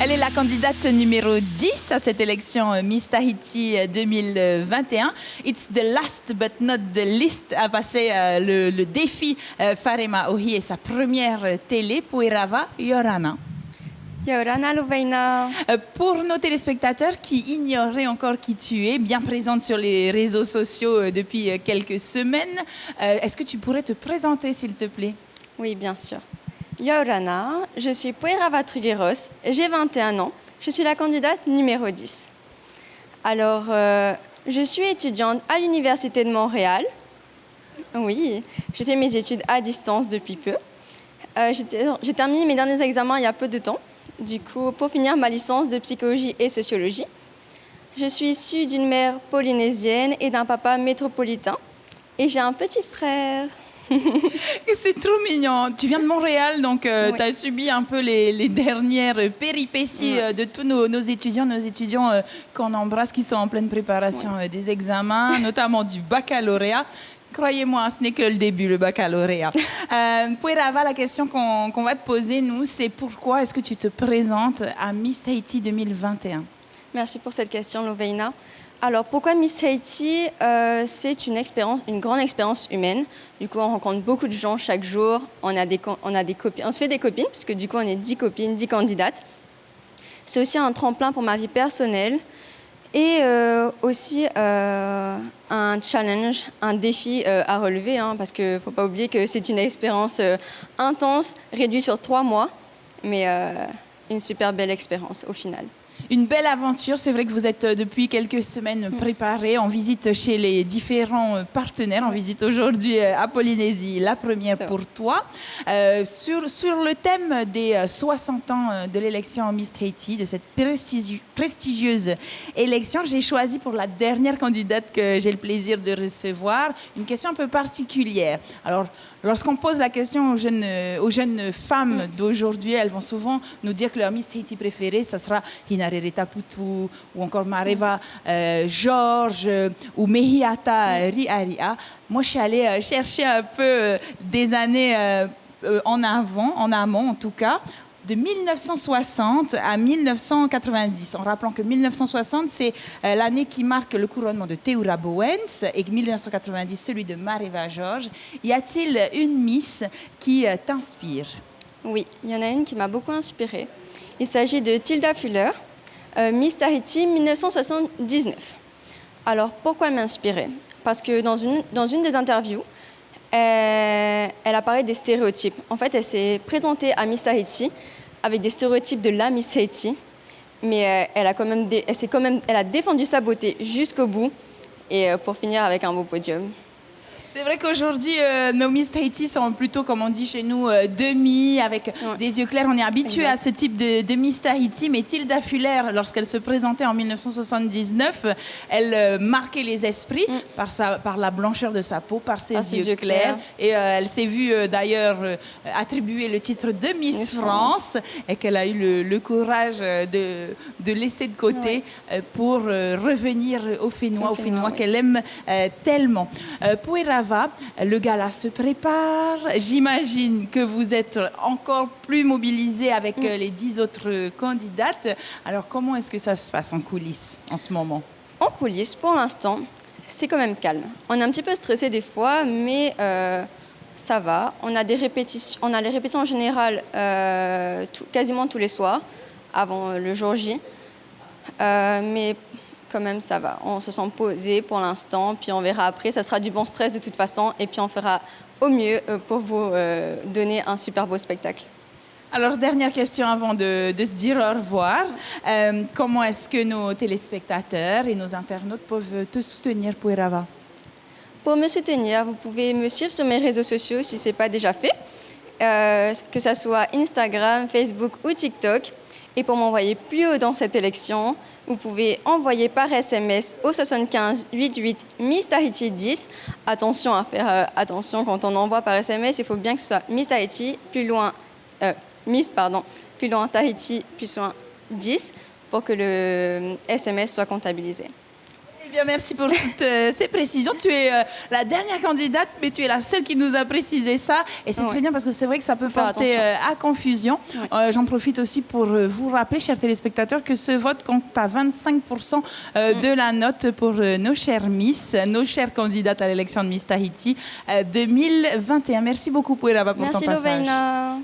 Elle est la candidate numéro 10 à cette élection Miss Tahiti 2021. It's the last but not the least à passer le défi Farema Ohi et sa première télé, Puerava Yorana. Yorana Louvaina. Pour nos téléspectateurs qui ignoraient encore qui tu es, bien présente sur les réseaux sociaux depuis quelques semaines, est-ce que tu pourrais te présenter, s'il te plaît? Oui, bien sûr. Yorana, je suis Puerava Trigueros, j'ai 21 ans, je suis la candidate numéro 10. Alors, je suis étudiante à l'Université de Montréal. Oui, j'ai fait mes études à distance depuis peu. J'ai terminé mes derniers examens il y a peu de temps. Du coup, pour finir ma licence de psychologie et sociologie, je suis issue d'une mère polynésienne et d'un papa métropolitain. Et j'ai un petit frère. C'est trop mignon. Tu viens de Montréal, donc tu as subi un peu les dernières péripéties de tous nos étudiants qu'on embrasse, qui sont en pleine préparation des examens, notamment du baccalauréat. Croyez-moi, ce n'est que le début, le baccalauréat. Puerava, la question qu'on va te poser, nous, c'est pourquoi est-ce que tu te présentes à Miss Tahiti 2021? Merci pour cette question, Louvaina. Alors, pourquoi Miss Tahiti? C'est une grande expérience humaine. Du coup, on rencontre beaucoup de gens chaque jour. On se fait des copines, puisque du coup, on est 10 copines, 10 candidates. C'est aussi un tremplin pour ma vie personnelle. Et aussi un challenge, un défi à relever, parce qu'il ne faut pas oublier que c'est une expérience intense, réduite sur 3 mois, mais une super belle expérience au final. Une belle aventure, c'est vrai que vous êtes depuis quelques semaines préparés en visite chez les différents partenaires. En visite aujourd'hui à Polynésie, la première pour toi. Sur le thème des 60 ans de l'élection Miss Tahiti, de cette prestigieuse élection, j'ai choisi pour la dernière candidate que j'ai le plaisir de recevoir une question un peu particulière. Alors, lorsqu'on pose la question aux jeunes femmes d'aujourd'hui, elles vont souvent nous dire que leur Miss Tahiti préférée, ça sera Hinarereta Putu, ou encore Mareva Georges, ou Mehiata Riaria. Moi, je suis allée chercher un peu des années en amont en tout cas, de 1960 à 1990, en rappelant que 1960, c'est l'année qui marque le couronnement de Teura Bowens et 1990, celui de Mareva Georges. Y a-t-il une Miss qui t'inspire? Oui, il y en a une qui m'a beaucoup inspirée. Il s'agit de Tilda Fuller, Miss Tahiti 1979. Alors, pourquoi elle m'a inspirée? Parce que dans une des interviews, elle a parlé des stéréotypes. En fait, elle s'est présentée à Miss Tahiti avec des stéréotypes de la Miss Tahiti, mais elle a défendu sa beauté jusqu'au bout, et pour finir avec un beau podium. C'est vrai qu'aujourd'hui, nos Miss Tahiti sont plutôt, comme on dit chez nous, demi, avec des yeux clairs. On est habitué à ce type de Miss Tahiti, mais Tilda Fuller, lorsqu'elle se présentait en 1979, elle marquait les esprits par la blancheur de sa peau, par ses yeux clairs. Et elle s'est vue d'ailleurs attribuer le titre de Miss France, et qu'elle a eu le courage de laisser de côté pour revenir au Fénois qu'elle aime tellement. Puerava, le gala se prépare. J'imagine que vous êtes encore plus mobilisés avec les 10 autres candidates. Alors, comment est-ce que ça se passe en coulisses en ce moment? En coulisses, pour l'instant, c'est quand même calme. On est un petit peu stressé des fois, mais ça va. On a les répétitions en général quasiment tous les soirs, avant le jour J. Mais quand même, ça va. On se sent posé pour l'instant, puis on verra après. Ça sera du bon stress de toute façon, et puis on fera au mieux pour vous donner un super beau spectacle. Alors, dernière question avant de se dire au revoir. Comment est-ce que nos téléspectateurs et nos internautes peuvent te soutenir, Puerava? Pour me soutenir, vous pouvez me suivre sur mes réseaux sociaux si ce n'est pas déjà fait, que ce soit Instagram, Facebook ou TikTok. Et pour m'envoyer plus haut dans cette élection, vous pouvez envoyer par SMS au 75 88 Miss Tahiti 10. Attention à faire attention quand on envoie par SMS, il faut bien que ce soit Miss Tahiti, plus loin Tahiti, plus loin 10, pour que le SMS soit comptabilisé. Bien, merci pour toutes ces précisions. Tu es la dernière candidate, mais tu es la seule qui nous a précisé ça. Et c'est très bien parce que c'est vrai que ça peut porter à confusion. J'en profite aussi pour vous rappeler, chers téléspectateurs, que ce vote compte à 25% de la note pour nos chères Miss, nos chères candidates à l'élection de Miss Tahiti 2021. Merci beaucoup, Poueraba, pour ton passage. Merci, Lovaina.